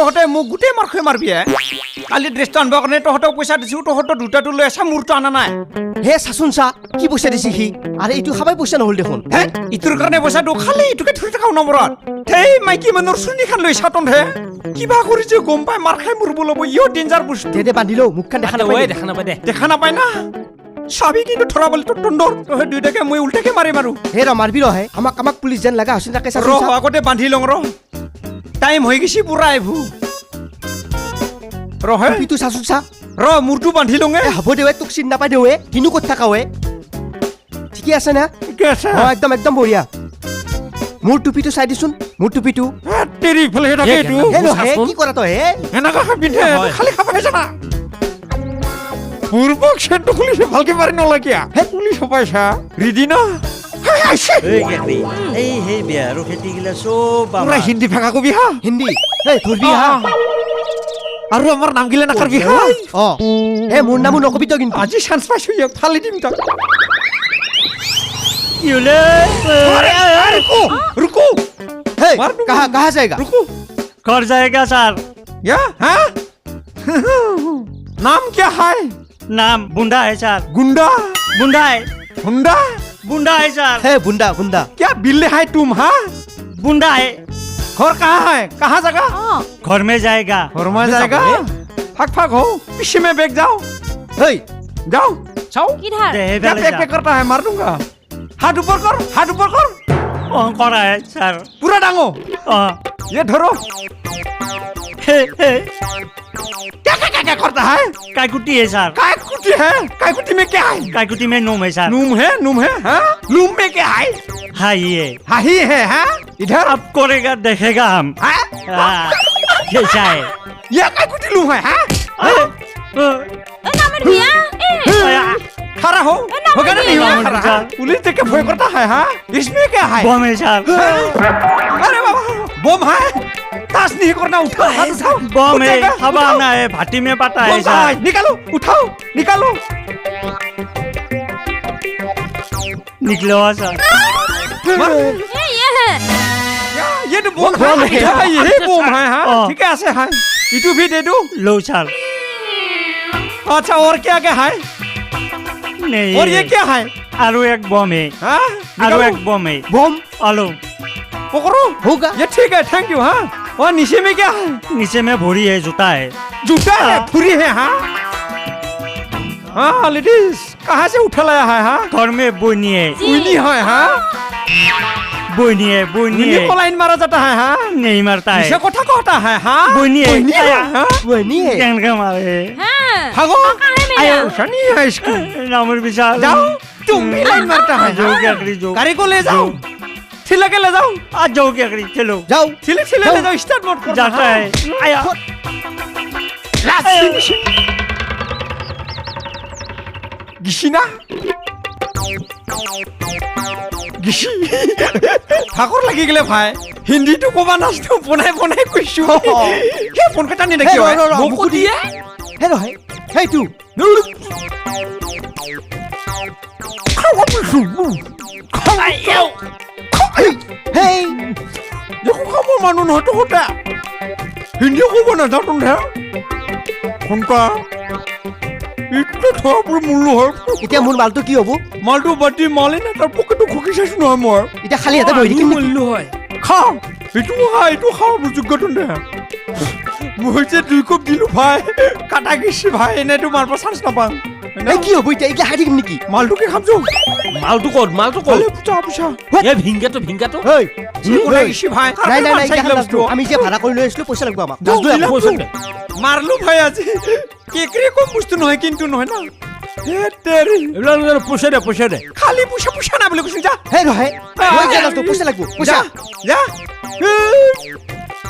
তহঁতে মোক গোটেই মাৰ মাৰবি কালি ড্ৰেছটো আনিবৰ কাৰণে তহঁতক পইচা দিছোঁ তহঁতৰ দুটাটো লৈ আছা মোৰটো আনা নাই হে চাচোন চা কি পইচা দিছে সি আৰে এইটো খাবাই পইচা নহ'ল দেখোন হে ইটোৰ কাৰণে পইচাটো খালি ইটোকে ধৰি থাকাও নম্বৰত সেই মাইকী মানুহৰ চুনিখান লৈ চাতনহে কিবা কৰিছে গম পাই মাৰ খাই মৰিব ল'ব ইও ডেঞ্জাৰ বস্তু দে বান্ধি লওঁ মুখখন দেখা নাপায় দেখা নাপায় না চাবি কিন্তু ধৰা বুলি তোৰ তন্দৰ তহে দুইটাকে মই উল্টাকে মাৰিম আৰু হে ৰ মাৰবি ৰহে আমাক পুলিচ যেন লগা হৈছিল তাকে চাচোন ৰ আগতে বান্ধি লওঁ ৰ টাইম হৈ গৈছে পুৰা আহিবো ৰহে টুপিটো চাচোন চা ৰ মূৰটো বান্ধি লওঁ হ'ব দে তোক চিন নাপাই দে কিনো ক'ত থাকা ঠিকে আছে না ঠিকে আছে একদম বঢ়িয়া মোৰ টুপিটো চাই দিচোন মোৰ টুপিটো তেৰি ইফালে থাকে এইটো কি কৰা তই এনেকা পিন্ধে খালি খাবাই জানা পূৰ্বক চেণ্টটো খুলিছে ভালকে মাৰি নলাকিয়া হে পুলিচ পাইছা ৰিদি না এই বিয়া আৰু খেতি গিলা চব পুৰা হিন্দী ভাষা কবি হা হিন্দী ধৰবি হা আৰু আমাৰ নাম গিলা নাকাৰবি হা মোৰ নামো নকবি তই কিন্তু আজি চান্স পাইছো ইয়াক ফালি দিম তই रुको कहाँ जाएगा रुको घर जाएगा सर क्या है नाम क्या है नाम बुंडा है सर गुंडा बुंडा है हुंडा बुंडा है सर है बुंडा क्या बिल्ले है तुम हाँ बुंडा है घर कहाँ है कहाँ जगह घर में जाएगा फक हो पीछे में बैग जाओ जाओ क्या पैक करता है मार दूंगा हाथ ऊपर कर करा है सर पूरा डांगो ये धरो क्या करता है कायकुटी है सर कायकुटी में क्या है कायकुटी में नूम है सर नूम है हाँ लूम में क्या है हाई है हाँ इधर अब करेगा देखेगा हम कैसा है ये कायकुटी लूम है हाँ खड़ा हो वगैरह नहीं होगा पुलिस देख के भय करता है हाँ इसमें क्या है बम है सर अरे बाबा बम है ताश नहीं करना उठाओ बम है हवा आना है भाटी में पता है सर निकालो उठाओ निकालो निकलो सर ये तो बम है ये बम है हाँ ठीक है ऐसे है इटू भी दे दो लो सर अच्छा और क्या क्या है नहीं और ये क्या है आलू एक बम है आलू एक बम है बम आलू पकड़ो होगा ये ठीक है थैंक यू हाँ और नीचे में क्या है नीचे में भूरी है जूता है फुरी है हाँ हाँ लेडीज कहाँ से उठा लाया है हाँ घर में बोनी है हाँ बोनी है को लाइन मारा जाता है हाँ नहीं मारता है इसे कोठा कहता है हाँ बोनी है है मारे भागो शनि है इसको नामर विशाल जाओ तुम भी लाइन मारता है जो क्या करी जो गाड़ी को ले जाओ ठिला के ले जाओ आज जाओ क्या करी चलो जाओ ठिले ले जाओ स्टार्ट मोड कर जाता है आया गिशिना गिशी ঠাকুর লাগি গেলে ভাই হিন্দিটো কবা নাচতো বনাই কৈছো হে ফোন কটা নি দেখি মোকো দিয়ে হে ৰহে হে তু হেই দেখো খামৰ মানুহ নহতো কটা হিন্দি কব নাজানো হে ফোন কা ইটো থোৱাৰ মূল্য হয় এতিয়া মোৰ মালটো কি হ'ব মালটো বাটি মালে না তাৰ পকেটটো খুকি চাইছো নহয় মই এতিয়া খালি হাতে বহি থাকিম মূল্য হয় খাও এইটো খাও যোগ্যটো নে মই যে 2 কাপ দিলো ভাই কাটা গিছি ভাই এনে তোমাৰ পৰা চান্স নাপাম এই কি হ'ব এতিয়া খাই থাকিম নেকি মালটো কি খামছো मालटू कौन পুছা ये भिंगा तो হেই কোনা গিছি ভাই নাই আমি যে ভাড়া কৰি লৈ আছিলো পইচা লাগিব আমাক মারলু ভাই আজি কেকরে কম বস্তু নহয় কিন্তু নহয় না হে তেরি पुछे दे খালি পুছা না বলে কইছো যা হে ৰহে মই যে লাগতো পইচা লাগিব পইচা যা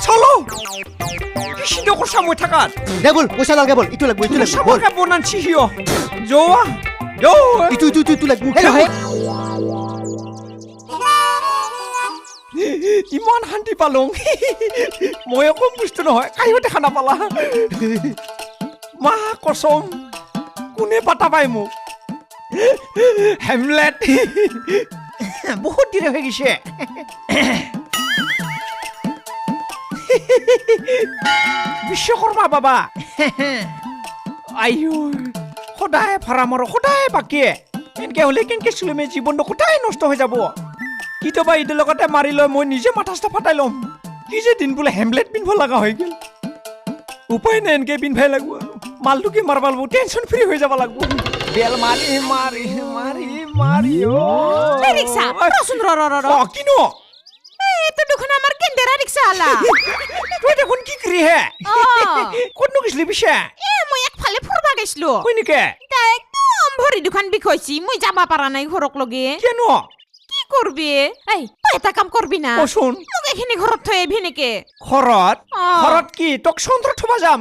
চলো কিছি দকর সময় থাকাত দে বল পইচা নালগে বল ইটো লাগিব বল সামকা বনানছি হিও যোৱা ইটো লাগিব হে ৰহে ইমান শান্তি পালো মই কম বস্তু নহয় কাইও দেখা নাপালা মা কসম কোনে পাতা পাই মোক হেমলেট বহুত দিন হৈ গৈছে বিশ্বকৰ্মা বাবা আইও সদায় ভাড়া মাৰো সদায় বাকী এনেকে হ'লে কেনেকে চলিমে জীৱনটো সদায় নষ্ট হৈ যাব কেতিয়াবা ইটোৰ লগতে মাৰি লৈ মই নিজে মাথা চাথা ফাটাই ল'ম কি যে দিন বোলে হেমলেট পিন্ধিব লগা হৈ গ'ল উপায় নাই এনেকে পিন্ধাই লাগব মালটো কি মাৰব লাগিব টেনশ্যন ফ্ৰী হৈ যাব লাগিব বেল মাৰি মাৰি মাৰি মাৰি এই ৰিক্সা ৰচোন কিনো এইটো দেখোন আমাৰ কেন্দেৰা ৰিক্সা আলা তই দেখোন কি কৰি হে ক'তনো গৈছিলি পিছে মই একফালে ফুৰবা গৈছিলো হয় নেকি একদম ভৰি দুখন বিষ হৈছে মই যাবা পাৰা নাই ঘৰক লগে কিয়নো কি কৰবি এই তই এটা কাম কৰবি না কচোন মোক এইখিনি ঘৰত থৈ আহিবি নেকি ঘৰত কি তোক চন্দ্ৰ থবা যাম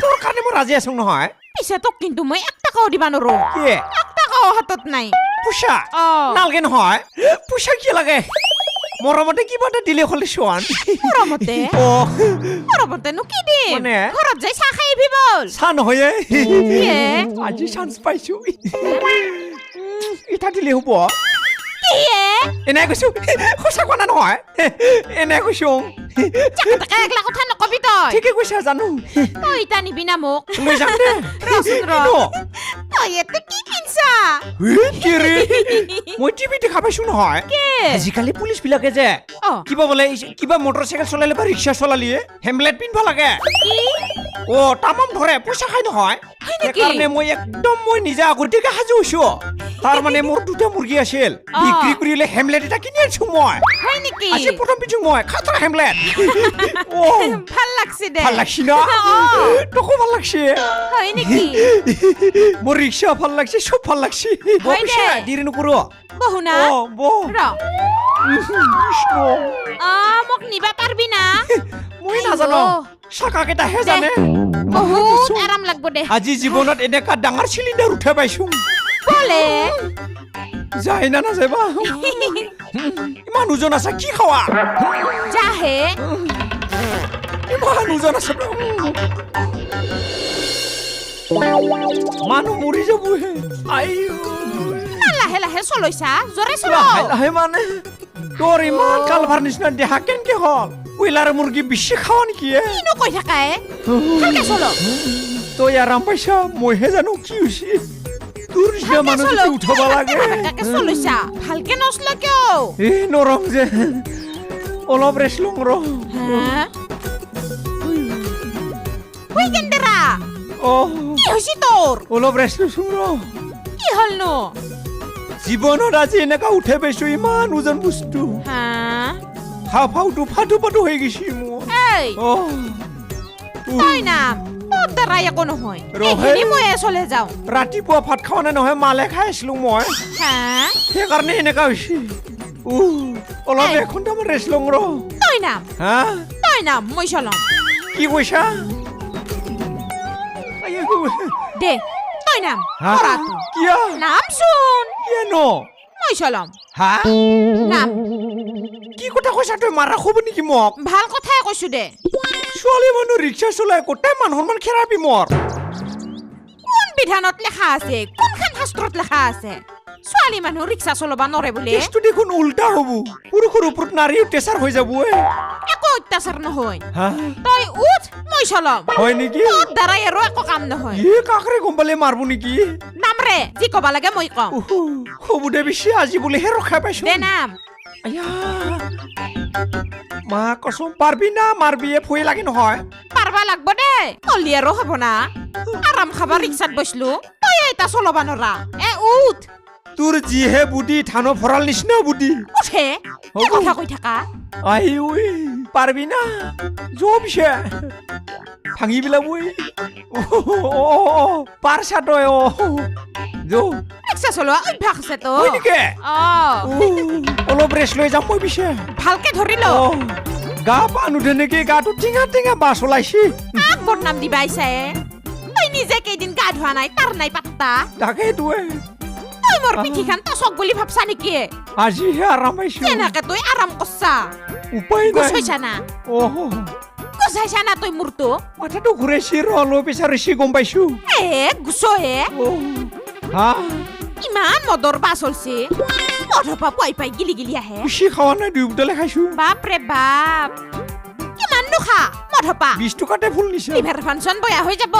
তোৰ কাৰণে মই ৰাজি আছো নহয় পিছে তোক কিন্তু মই 1 টাকাও দিবা নোৱাৰো কি 1 টাকাও হাতত নাই পইচা নালগে নহয় পইচা কি লাগে মৰমতে কিবা এটা দিলে হ'লে চোৱান মৰমতেনো কি দিম মানে? ঘৰত যাই চাহ খাই আহিবি বল চাহ নহয় কিয়ে? আজি চান্স পাইছো ইটা দিলে হ'ব এনে কৈছো সঁচা কোৱা নহয় এনে কৈছো তাকে একলা কথা নকবি তই ঠিকে কৈছা জানো তই ইটা নিবি না মোক লৈ যাম দে ৰচোন তই ইয়াতে কি কিনছা কি ৰে মই টিভি দেখা পাইছো নহয় আজিকালি পুলিচ বিলাকে যে কিবা বোলে কিবা মটৰচাইকেল চলালে বা ৰিক্সা চলালিয়ে হেমলেট পিন্ধিব লাগে তামাম ধৰে পইচা খাই নহয় সেইকাৰণে মই নিজে আগতীয়াকে সাজু হৈছো তাৰ মানে মোৰ 2টা মুৰ্গী আছিল বিক্ৰী কৰিলে হেমলেট এটা কিনি আনিছো মই হয় নেকি আজি প্ৰথম পিছু মই খাতৰা হেমলেট ভাল লাগছে দে ভাল লাগছি না তোকো ভাল লাগছে হয় নেকি মোৰ ৰিক্সা ভাল লাগছে সব ভাল লাগছে পইচা দিৰি নকৰো বহু না বহ কৃষ্ণ মোক নিবা পাৰবি না মই নাজানো চাকা কেইটাহে জানে বহুত আৰাম লাগব দে আজি জীৱনত এনেকা ডাঙৰ চিলিণ্ডাৰ উঠাই পাইছো বলে যায় না নাযাবা ইমান ওজন আছে কি খাৱা যাহে ইমান ওজন আছে মানুহ মৰি যাব লাহে লাহে চলৈছা জৰে চল লাহে মানে তোৰ ইমান কালভাৰ নিচিনা দেহা কেনেকে হল কইলাৰ মুৰ্গী বেছি খাৱা নেকি কিনো কৈ থাকাই ভালকে চল তই আৰাম পাইছা মইহে জানো কি হৈছে তোৰ নিচিনা মানুহ যদি উঠাব লাগে চলৈছা ভালকে নচল কিয় নৰম যে অলপ ৰেষ্ট লওঁ কেন্দেৰা কি হৈছে তোৰ অলপ ৰেষ্ট লৈছো কি হলনো জীৱনত আজি এনেকা উঠাই পাইছো ইমান ওজন বস্তু হাওঁফাওঁটো ফাটো ফাটো হৈ গৈছে মোৰ তই নাম তোৰ দ্বাৰা একো নহয় মই চলে যাওঁ ৰাতিপুৱা ভাত খাৱা নাই নহয় মালে খাই আছিলো মই সেইকাৰণে এনেকা হৈছে অলপ 1 ঘণ্টামান ৰেষ্ট লওঁ তই নাম মই চলাম কি কৈছা দে তই নাম কিয় নামচোন কিয়নো মই চলাম নাম কি কথা কৈছা তই মাৰা খব নেকি মোক ভাল কথাই কৈছো দে ছোৱালী মানুহ ৰিক্সা চলাই গোটেই মানুহৰ মান খেৰাবি মোৰ কোন বিধানত লেখা আছে কোনখন শাস্ত্ৰত লেখা আছে ছোৱালী মানুহ ৰিক্সা চলাব নৰে বুলি কেছটো দেখোন উল্টা হ'ব পুৰুষৰ ওপৰত নাৰী অত্যাচাৰ হৈ যাব একো অত্যাচাৰ নহয় তই উঠ মই চলাম হয় নেকি তোৰ দ্বাৰাই আৰু একো কাম নহয় কাকৰে গম পালে মাৰব নেকি নামৰে যি কবা লাগে মই কম হবুদে বেছি আজি বুলিহে ৰখাই পাইছো দে নাম মা কচম পাৰবি না মাৰবি ভয় লাগে নহয় পাৰবা লাগব দে কলি আৰু হ'ব না আৰাম খাবা ৰিক্সাত বসলো তই এটা চলাবা নৰা উঠ তোৰ যিহে বুদ্ধি ধানো ভৰাল নিচিনা বুদ্ধি উঠে কথা কৈ থাকা পাৰবি না জবিছে ভাঙি পেলাব পাৰছা তই ৰিক্সা চলোৱা অভ্যাস আছে তো অলপ ৰেষ্ট লৈ যাম মই পিছে ভালকে ধৰি ল গা পা নুধে নেকি গাটো টিঙা টিঙা বাছ ওলাইছি বদনাম দিবা আহিছে তই নিজে কেইদিন গা ধোৱা নাই তাৰ নাই পাত্তা তাকেইটোৱে তই মোৰ পিঠিখান তচক বুলি ভাবছা নেকি আজিহে আৰাম পাইছো কেনেকে তই আৰাম কৰছা উপায় নাই গুচাইছা না গুচাইছা না তই মোৰটো মাথাটো ঘূৰাইছি ল বিচাৰিছি গম পাইছো গুচয়ে ইমান মদৰ বা চলছে মধপা পাই পাই গিলি গিলি আহে বেছি খাৱা নাই 2 বোতলে খাইছো বাপ ৰে বাপ কিমান নুখা মধপা 20 টকাতে ফুল নিছে লিভাৰ ফাংচন বয়া হৈ যাব